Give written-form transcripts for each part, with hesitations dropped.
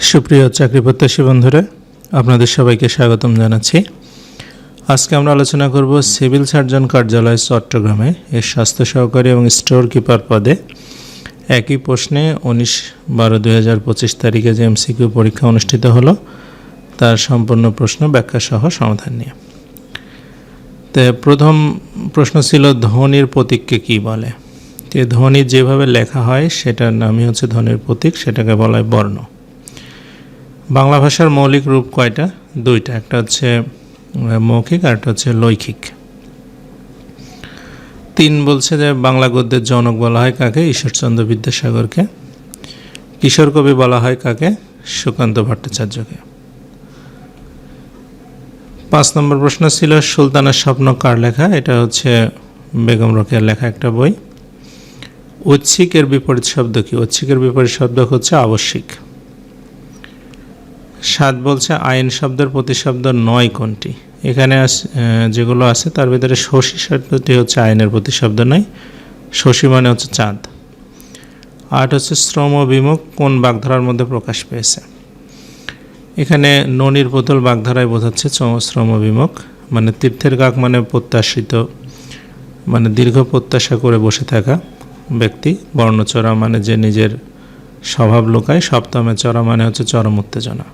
সুপ্রিয় চাকরি প্রত্যাশী বন্ধুরা, আপনাদের সবাইকে স্বাগতম জানাচ্ছি। আজকে আমরা আলোচনা করব সিভিল সার্জন কার্যালয় চট্টগ্রামে এর স্বাস্থ্য সহকারী এবং স্টোর কিপার পদে একই প্রশ্নে 19/12/2025 তারিখে যে এমসিকিউ পরীক্ষা অনুষ্ঠিত হলো তার সম্পূর্ণ প্রশ্ন ব্যাখ্যা সহ সমাধান নিয়ে। তো প্রথম প্রশ্ন ছিল ধ্বনির প্রতীককে কী বলে। যে ধ্বনি যেভাবে লেখা হয় সেটার নামই হচ্ছে ধ্বনির প্রতীক, সেটাকে বলা হয় বর্ণ। বাংলা ভাষার মৌলিক রূপ কয়টা? দুইটা, একটা হচ্ছে মৌখিক আর একটা হচ্ছে লৈখিক। 3 বলছে যে বাংলা গদ্যের জনক বলা হয় কাকে? ঈশ্বরচন্দ্র বিদ্যাসাগরকে। কিশোর কবি বলা হয় কাকে? সুকান্ত ভট্টাচার্যকে। 5 নম্বর প্রশ্ন ছিল সুলতানের স্বপ্ন কার লেখা? এটা হচ্ছে বেগম রোকেয়ার লেখা একটা বই। ঐচ্ছিকের বিপরীত শব্দ কি? ঐচ্ছিকের বিপরীত শব্দ হচ্ছে আবশ্যিক। 7 বলছে আইন শব্দের প্রতিশব্দ নয় কোনটি? এখানে যেগুলো আছে তার ভিতরে শশী শব্দটি হচ্ছে আইনের প্রতিশব্দ নয়, শশী মানে হচ্ছে চাঁদ। 8 হচ্ছে শ্রম বিমুখ কোন বাগধারার মধ্যে প্রকাশ পেয়েছে? এখানে ননির পুতুল বাগধারায় বোঝাচ্ছে শ্রম বিমুখ, মানে তীর্থের কাক মানে প্রত্যাশিত, মানে দীর্ঘ প্রত্যাশা করে বসে থাকা ব্যক্তি। বর্ণচরা মানে যে নিজের স্বভাব লুকায়। সপ্তমে চরা মানে হচ্ছে চরম উত্তেজনা।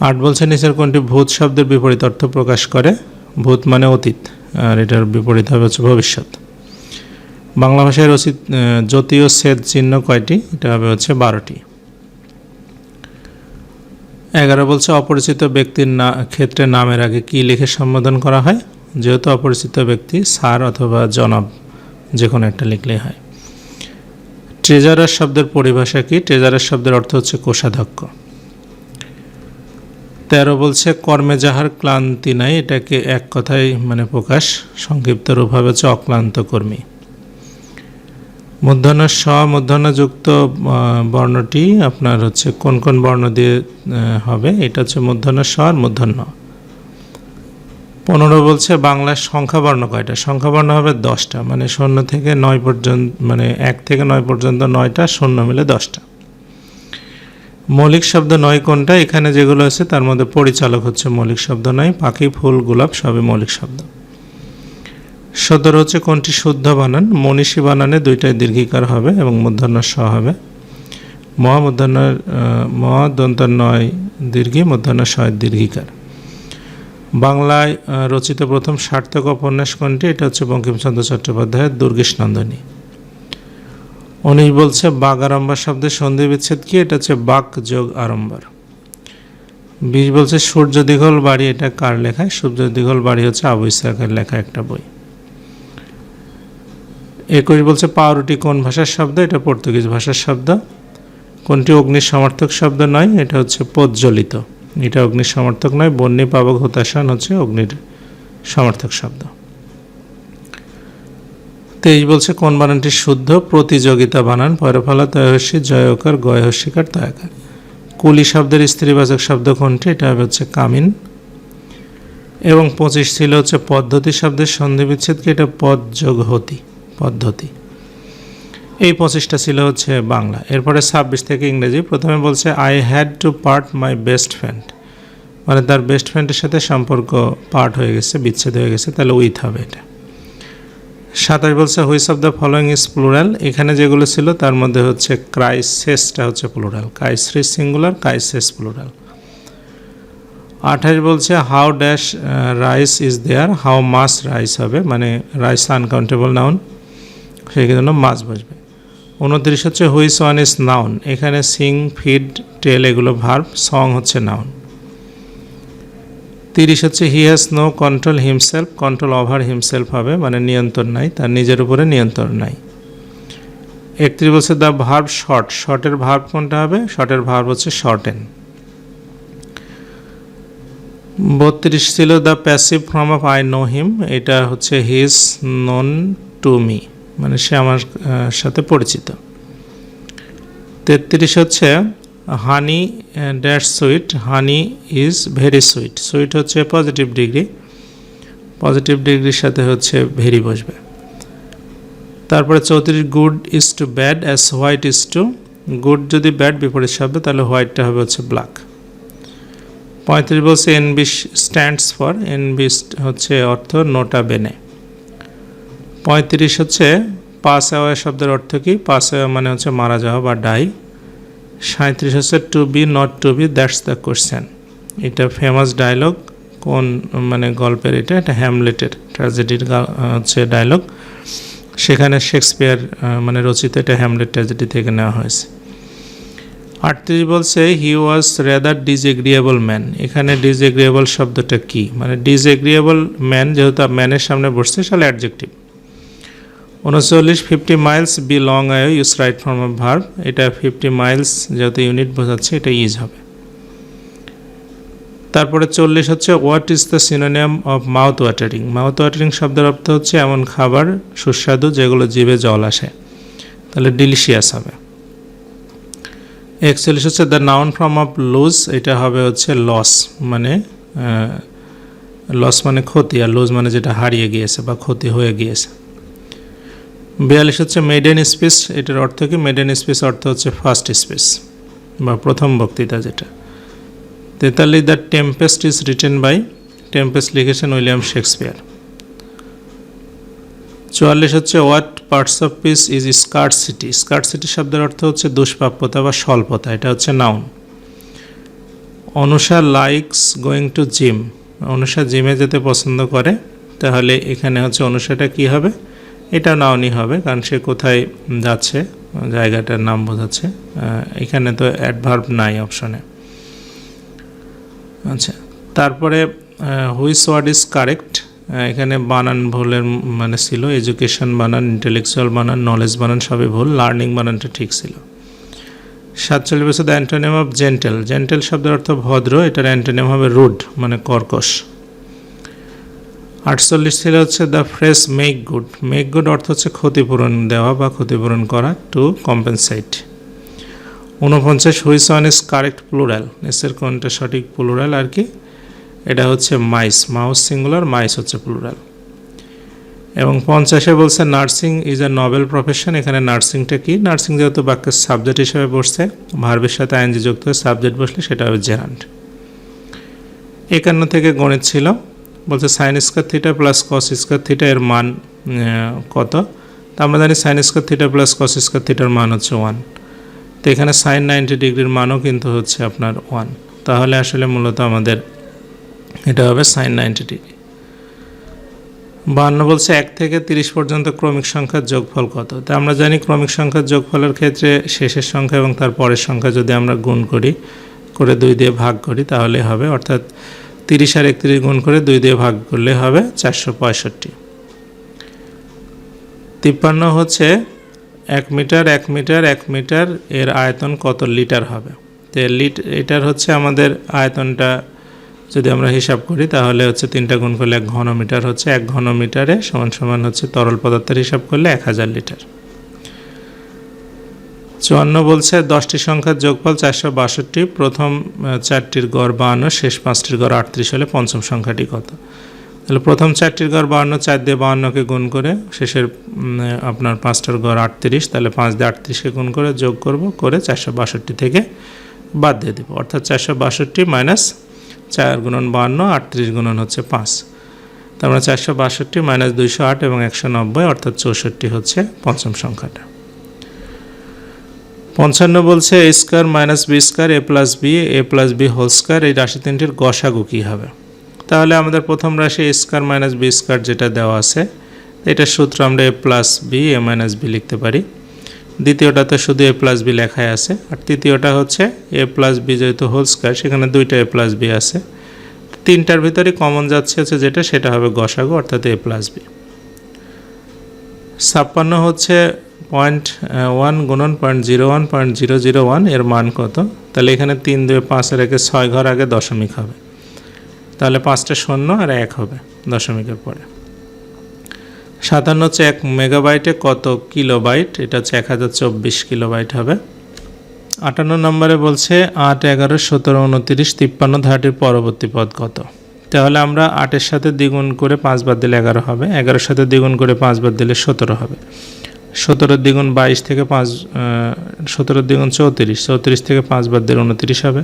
8 বলছে নিচের কোনটি ভূত শব্দের বিপরীত অর্থ প্রকাশ করে? ভূত মানে অতীত আর এটার বিপরীত হবে হচ্ছে ভবিষ্যৎ। বাংলা ভাষায় রচিত জ্যোতীয় ছেদ চিহ্ন কয়টি? এটা হবে হচ্ছে 12টি। 11 বলছে অপরিচিত ব্যক্তির ক্ষেত্রে নামের আগে কি লিখে সম্বোধন করা হয়? যেহেতু অপরিচিত ব্যক্তি স্যার অথবা জনাব যে কোনো একটা লিখলেই হয়। ট্রেজারার শব্দের পরিভাষা কি? ট্রেজারার শব্দের অর্থ হচ্ছে কোষাধ্যক্ষ। 13 বলছে কর্মে যাহার ক্লান্তি নাই, এটাকে এক কথায় মানে প্রকাশ, সংক্ষিপ্ত রূপ হবে হচ্ছে অক্লান্ত কর্মী। মূর্ধন্য স মূর্ধন্যযুক্ত বর্ণটি আপনার হচ্ছে কোন কোন বর্ণ দিয়ে হবে? এটা হচ্ছে মূর্ধন্য স আর মূর্ধন্য। 15 বলছে বাংলার সংখ্যা বর্ণ কয়টা? সংখ্যা বর্ণ হবে 10টা, মানে 0 থেকে 9 পর্যন্ত, মানে 1 থেকে 9 পর্যন্ত 9টা, 0 মিলে 10টা। মৌলিক শব্দ নয় কোনটা? এখানে যেগুলো আছে তার মধ্যে পরিচালক হচ্ছে মৌলিক শব্দ নয়, পাখি ফুল গোলাপ সবই মৌলিক শব্দ। 17 হচ্ছে কোনটি শুদ্ধ বানান? মনীষী বানানে দুইটাই দীর্ঘিকার হবে এবং মূর্ধন্য স হবে। মহামূর্ধন্যের দন্ত নয় দীর্ঘি, মূর্ধন্য স দীর্ঘিকার। বাংলায় রচিত প্রথম সার্থক উপন্যাস কোনটি? এটা হচ্ছে বঙ্কিমচন্দ্র চট্টোপাধ্যায়ের দুর্গেশনন্দিনী। 19 বলছে বাগ আড়ম্বর শব্দের সন্ধি বিচ্ছেদ কি? এটা হচ্ছে বাক যোগ আড়ম্বর। 20 বলছে সূর্য দীঘল বাড়ি, এটা কার লেখা? সূর্য দীঘল বাড়ি হচ্ছে আবু ইসহাকের লেখা একটা বই। 21 বলছে পাউরুটি কোন ভাষার শব্দ? এটা পর্তুগিজ ভাষার শব্দ। কোনটি অগ্নির সমর্থক শব্দ নয়? এটা হচ্ছে প্রজ্বলিত, এটা অগ্নির সমর্থক নয়। বন্যী পাবক হতাশান হচ্ছে অগ্নির সমর্থক শব্দ। 23 বলছে কোন বানানটি শুদ্ধ? প্রতিযোগিতা বানান, পয়রফলা তয়হস্যি জয়কার গয়হস্যিকার তয়াকার। কুলি শব্দের স্ত্রীবাচক শব্দ কোনটি? এটা হচ্ছে কামিন। এবং 25 ছিল হচ্ছে পদ্ধতি শব্দের সন্ধি বিচ্ছেদ কি? এটা পদ যোগ হতি, পদ্ধতি। এই 25টা ছিল হচ্ছে বাংলা। এরপরে 26 থেকে ইংরেজি। প্রথমে বলছে I had to part my best friend, মানে তার বেস্ট ফ্রেন্ডের সাথে সম্পর্ক পার্ট হয়ে গেছে, বিচ্ছেদ হয়ে গেছে, তাহলে উইথ হবে এটা। 27 বলছে which of the following is plural. এখানে যেগুলো ছিল তার মধ্যে হচ্ছে ক্রাইসেসটা হচ্ছে প্লুরাল, কাইসরি সিঙ্গুলার, কাইসেস প্লুরাল। 28 বলছে how dash rice is there, how much rice হবে, মানে রাইস আনকাউন্টেবল নাউন, সেই জন্য মাস বসবে। 29 হচ্ছে হুইচ ওয়ান ইজ নাউন, এখানে সিং, ফিড, টেল এগুলো ভার্ব, সং হচ্ছে নাউন। 30 হচ্ছে he has no control himself, control over himself হবে, মানে নিয়ন্ত্রণ নাই, তার নিজের উপরে নিয়ন্ত্রণ নাই। 31 বলছে দ্য ভার্ব শর্ট, শর্টের ভার্ব কোনটা হবে? শর্টের ভার্ব হচ্ছে শর্টেন। 32 ছিল the passive form of I know him, এটা হচ্ছে he is known to me, মানে সে আমার সাথে পরিচিত। 33 হচ্ছে honey dash sweet, honey is very sweet, sweet হচ্ছে পজিটিভ ডিগ্রি, পজিটিভ ডিগ্রির সাথে হচ্ছে ভেরি বসবে। তারপরে 34 good is to bad as white is to good যদি ব্যাড বিপরীত শব্দ তাহলে হোয়াইটটা হবে হচ্ছে ব্ল্যাক। 35 বলছে এনবি স্ট্যান্ডস ফর, এনবি হচ্ছে অর্থ নোটা বেনে। 35 হচ্ছে পাস অ্যাওয়ে শব্দের অর্থ কি? পাস অ্যাওয়ে মানে হচ্ছে মারা যাওয়া বা ডাই। 37 হচ্ছে to be not to be that's the question. এটা ফেমাস ডায়লগ, কোন মানে গল্পের? এটা হ্যামলেটের ট্র্যাজেডির হচ্ছে ডায়লগ। সেখানে শেক্সপিয়ার মানে রচিত, এটা হ্যামলেট ট্র্যাজেডি থেকে নেওয়া হয়েছে। 38 বলছে হি ওয়াজ রেদার ডিসএগ্রিয়েবল ম্যান। এখানে ডিসএগ্রিয়েবল শব্দটা কি? মানে ডিসএগ্রিয়েবল ম্যান যেহেতু ম্যানের সামনে বসছে তাহলে অ্যাডজেক্টিভ। 39 50 মাইলস বি লং আয়ো use right form of verb. এটা 50 মাইলস যেহেতু ইউনিট বোঝাচ্ছে এটা ইজ হবে। তারপরে 40 হচ্ছে what is the সিনোনিয়াম of mouth watering. Mouth watering শব্দের অর্থ হচ্ছে এমন খাবার সুস্বাদু যেগুলো জিভে জল আসে, তাহলে ডিলিশিয়াস হবে। 41 হচ্ছে the noun form of loose. এটা হবে হচ্ছে লস, মানে লস মানে ক্ষতি, আর লুজ মানে যেটা হারিয়ে গিয়েছে বা ক্ষতি হয়ে গিয়েছে। 42 হচ্ছে মেডেন স্পিচ। এটার অর্থ কি? মেডেন স্পিচ অর্থ হচ্ছে ফার্স্ট স্পিচ বা প্রথম বক্তৃতা যেটা। 43 the tempest is written by. Tempest লিখেছেন উইলিয়াম শেক্সপিয়ার। 44 হচ্ছে what parts of speech is scarcity. Scarcity শব্দের অর্থ হচ্ছে দুষ্প্রাপ্যতা বা স্বল্পতা, এটা হচ্ছে noun. Anusha likes going to gym. Anusha জিমে যেতে পছন্দ করে, তাহলে এখানে হচ্ছে অনুষাটা কি হবে? এটা নাউনই হবে, কারণ সে কোথায় যাচ্ছে জায়গাটার নাম বোঝাচ্ছে। এখানে তো অ্যাডভার্ব নাই অপশনে। আচ্ছা, তারপরে হুইচ ওয়ার্ড ইজ কারেক্ট। এখানে বানান ভুলের মানে ছিল, এডুকেশন বানান, ইন্টেলেকচুয়াল বানান, নলেজ বানান সবই ভুল, লার্নিং বানানটা ঠিক ছিল। 47 বছর the antonym of gentle. Gentle শব্দের অর্থ ভদ্র, এটার অ্যান্টোনিম হবে রুড মানে কর্কশ। 48 ছিল হচ্ছে the phrase make good. Make good অর্থ হচ্ছে ক্ষতিপূরণ দেওয়া বা ক্ষতিপূরণ করা, to compensate. 49 which one is correct plural. এসের কোনটা সঠিক প্লুরাল আর কি? এটা হচ্ছে মাইস, মাউস সিঙ্গুলার, মাইস হচ্ছে প্লুরাল। এবং 50 বলছে nursing is a noble profession. এখানে নার্সিংটা কি? নার্সিং যেহেতু বাক্যের সাবজেক্ট হিসেবে বসছে, ভার্বের সাথে আইএনজি যুক্ত হয়ে সাবজেক্ট বসলে সেটা হবে জেরান্ড। 51 থেকে গণিত ছিল, বলছে sine square theta plus cos square theta এর মান কত? তা আমরা জানি sine square theta plus cos square থিটার মান হচ্ছে 1। তো এখানে সাইন 90 ডিগ্রির মানও কিন্তু হচ্ছে আপনার 1, তাহলে আসলে মূলত আমাদের এটা হবে সাইন 90 ডিগ্রি। 52 বলছে 1 থেকে 30 পর্যন্ত ক্রমিক সংখ্যার যোগফল কত? তা আমরা জানি ক্রমিক সংখ্যার যোগফলের ক্ষেত্রে শেষের সংখ্যা এবং তার পরের সংখ্যা যদি আমরা গুণ করি, করে 2 দিয়ে ভাগ করি তাহলে হবে, অর্থাৎ 30 আর 31 গুণ করে 2 দিয়ে ভাগ করলে হবে 465। 53 হচ্ছে 1 মিটার 1 মিটার 1 মিটার এর আয়তন কত লিটার হবে? তো এটার হচ্ছে আমাদের আয়তনটা যদি আমরা হিসাব করি তাহলে হচ্ছে 3টা গুণ করলে 1 ঘন মিটার হচ্ছে, 1 ঘন মিটারে সমান সমান হচ্ছে তরল পদার্থের হিসাব করলে 1000 লিটার। 54 বলছে 10টি সংখ্যার যোগফল 462, প্রথম 4টির গড় 52, শেষ 5টির গড় 38 হলে পঞ্চম সংখ্যাটি কত? তাহলে প্রথম 4টির গড় 52, 4 দিয়ে 52কে গুণ করে শেষের আপনার 5টার গড় 38, তাহলে 5 দিয়ে 38কে গুণ করে যোগ করব, করে 462 থেকে বাদ দিয়ে দেবো, অর্থাৎ 462 মাইনাস 4 গুণন 52, 38 গুণন হচ্ছে 5, তার মানে 462 মাইনাস 208 এবং 190 অর্থাৎ 64 হচ্ছে পঞ্চম সংখ্যাটা। 55 বলছে এ স্কয়ার মাইনাস বি স্কয়ার এ প্লাস বি হোল স্কয়ার, এই রাশি তিনটির গসাগু কী হবে? তাহলে আমাদের প্রথম রাশি এ স্কয়ার মাইনাস বি স্কয়ার যেটা দেওয়া আছে, এটার সূত্র আমরা এ plus B A minus B লিখতে পারি। দ্বিতীয়টাতে শুধু এ প্লাস বি লেখাই আছে, আর তৃতীয়টা হচ্ছে এ প্লাস বি যেহেতু হোল স্কয়ার সেখানে 2টা এ প্লাস বি আছে, 3টার ভিতরে কমন যাচ্ছে হচ্ছে যেটা সেটা হবে গসাগু অর্থাৎ এ প্লাস বি। 56 হচ্ছে 0.1 গুণন 0.01 এর মান কত? তাহলে এখানে 3 2 5 এর আগে 6 ঘর আগে দশমিক হবে, তাহলে 5টা শূন্য আর 1 হবে দশমিকের পরে। 57 হচ্ছে 1 মেগাবাইটে কত কিলোবাইট? এটা হচ্ছে 1024 কিলোবাইট হবে। 58 নম্বরে বলছে 8 11 17 29 53 ধারাটির পরবর্তী পদ কত? তাহলে আমরা 8-এর সাথে দ্বিগুণ করে 5 বাদ দিলে 11 হবে, 11-এর সাথে দ্বিগুণ করে 5 বাদ দিলে 17 হবে, 17 দ্বিগুণ 22 থেকে 5 17 দ্বিগুণ 34, 34 থেকে 5 বাদ দিলে 29 হবে।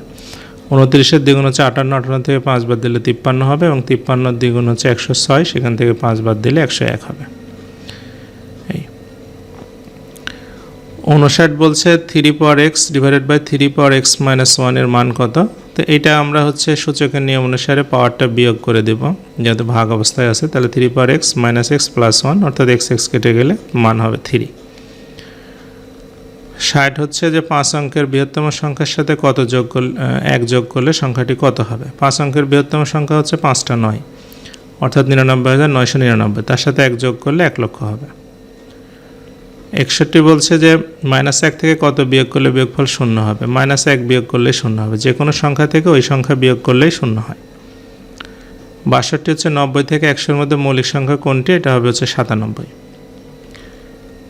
29-এর দ্বিগুণ হচ্ছে 58, 58 থেকে 5 বাদ দিলে 53 হবে এবং 53-এর দ্বিগুণ হচ্ছে 106, সেখান থেকে 5 বাদ দিলে 101 হবে। এই 59 বলছে 3 power x divided by 3 power x minus 1 এর মান কত। তো এটা আমরা হচ্ছে সূচকের নিয়ম অনুসারে পাওয়ারটা বিয়োগ করে দেব, যেহেতু ভাগ অবস্থায় আছে। তাহলে 3 power x minus x plus 1, অর্থাৎ x কেটে গেলে মান হবে 3। 60 হচ্ছে যে 5 অঙ্কের বৃহত্তম সংখ্যার সাথে কত যোগ করলে 1 যোগ করলে সংখ্যাটি কত হবে। 5 অঙ্কের বৃহত্তম সংখ্যা হচ্ছে 5টা 9, অর্থাৎ 99,999, তার সাথে 1 যোগ করলে 1 লক্ষ হবে। 61 বলছে যে -1 থেকে কত বিয়োগ করলে বিয়োগফল 0 হবে। -1 বিয়োগ করলেই 0 হবে, যে কোনো সংখ্যা থেকে ওই সংখ্যা বিয়োগ করলেই 0 হয়। 62 হচ্ছে 90 থেকে 100-এর মধ্যে মৌলিক সংখ্যা কোনটি, এটা হবে হচ্ছে 97।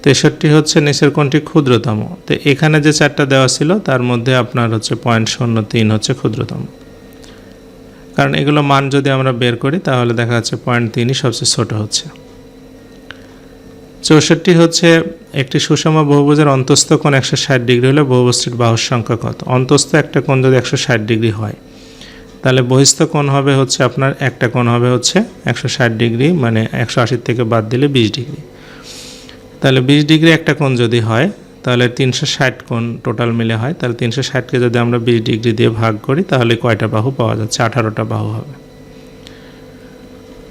63 হচ্ছে নিচের কোনটি ক্ষুদ্রতম। তো এখানে যে 4টা দেওয়া ছিল তার মধ্যে আপনার হচ্ছে 0.03 হচ্ছে ক্ষুদ্রতম, কারণ এগুলো মান যদি আমরা বের করি তাহলে দেখা যাচ্ছে 0.3ই সবচেয়ে ছোট হচ্ছে। 64 হচ্ছে একটি সুষম বহুভুজের অন্তস্থ কোণ 160 ডিগ্রি হলে বহুভুজটির বাহুর সংখ্যা কত। অন্তস্থ একটা কোণ যদি 160 ডিগ্রি হয় তাহলে বহিস্থ কোণ হবে হচ্ছে আপনার একটা কোণ হবে হচ্ছে 160 ডিগ্রি, মানে 180 থেকে বাদ দিলে 20 ডিগ্রি। তাহলে 20 ডিগ্রি একটা কোণ যদি হয় তাহলে 360 কোণ টোটাল মিলে হয়। তাহলে 360কে যদি আমরা 20 ডিগ্রি দিয়ে ভাগ করি তাহলে কয়টা বাহু পাওয়া যাচ্ছে, 18টা বাহু হবে।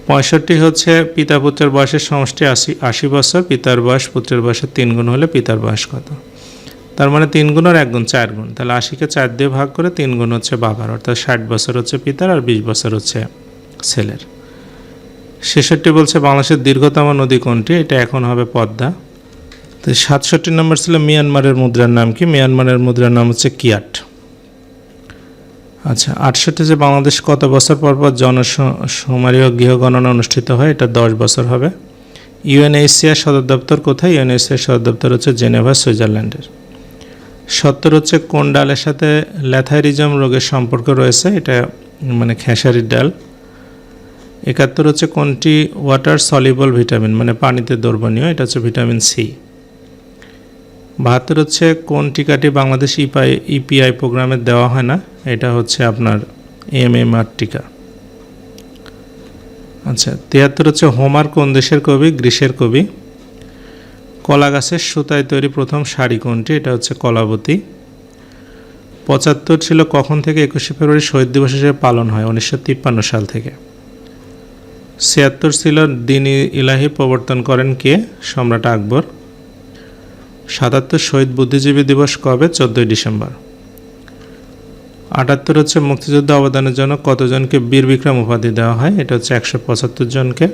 65 হচ্ছে পিতা পুত্রের বয়সের সমষ্টি 80 বছর, পিতার বয়স পুত্রের বয়সের 3 গুণ হলে পিতার বয়স কত। তার মানে 3 গুণ আর 1 গুণ 4 গুণ, তাহলে 80কে 4 দিয়ে ভাগ করে 3 গুণ হচ্ছে বাবার, অর্থাৎ 60 বছর হচ্ছে পিতার আর 20 বছর হচ্ছে ছেলের। 66 বলছে বাংলাদেশের দীর্ঘতম নদী কোনটি, এটা এখন হবে পদ্মা। তো 67 নম্বর ছিল মিয়ানমারের মুদ্রার নাম কি, মিয়ানমারের মুদ্রার নাম হচ্ছে কিয়াট। আচ্ছা 68 যে বাংলাদেশ কত বছর পর পর জনশুমারি ও গৃহগণনা অনুষ্ঠিত হয়, এটা 10 বছর হবে। ইউএনএইচসিআর সদর দপ্তর কোথায়, ইউএনএইচসিআর সদর দপ্তর হচ্ছে জেনেভা, সুইজারল্যান্ডের। 70 হচ্ছে কোন ডালের সাথে ল্যাথাইরিজম রোগের সম্পর্ক রয়েছে, এটা মানে খেসারির ডাল। 71 হচ্ছে কোনটি ওয়াটার সলিবল ভিটামিন, মানে পানিতে দ্রবণীয়, এটা হচ্ছে ভিটামিন সি। 72 হচ্ছে কোন টিকাটি বাংলাদেশ ইপিআই প্রোগ্রামে দেওয়া হয় না, এটা হচ্ছে আপনার এমএমআর টিকা। আচ্ছা 73 হচ্ছে হোমার কোন দেশের কবি, গ্রিসের কবি। কলা গাছের সুতায় তৈরি প্রথম শাড়ি কোনটি, এটা হচ্ছে কলাবতী। 75 ছিল কখন থেকে 21শে ফেব্রুয়ারি শহীদ দিবস হিসেবে পালন হয়, 1953 সাল থেকে। 76 ছিল দ্বীন ইলাহি প্রবর্তন করেন কে, সম্রাট আকবর। 77 শহীদ বুদ্ধিজীবী দিবস কবে, 14 ডিসেম্বর। 78 হচ্ছে মুক্তিযুদ্ধ অবদানের জন্য কতজনকে বীর বিক্রম উপাধি দেওয়া হয়, এটা হচ্ছে 175 জনকে।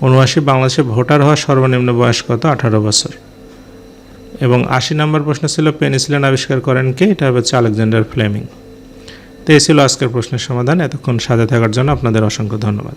79 বাংলাদেশে ভোটার হওয়ার সর্বনিম্ন বয়স কত, 18 বছর। এবং 80 নম্বর প্রশ্ন ছিল পেনিসিলিন আবিষ্কার করেন কে, এটা হচ্ছে আলেকজান্ডার ফ্লেমিং। তো এই ছিল আজকের প্রশ্নের সমাধান। এতক্ষণ সাথে থাকার জন্য আপনাদের অসংখ্য ধন্যবাদ।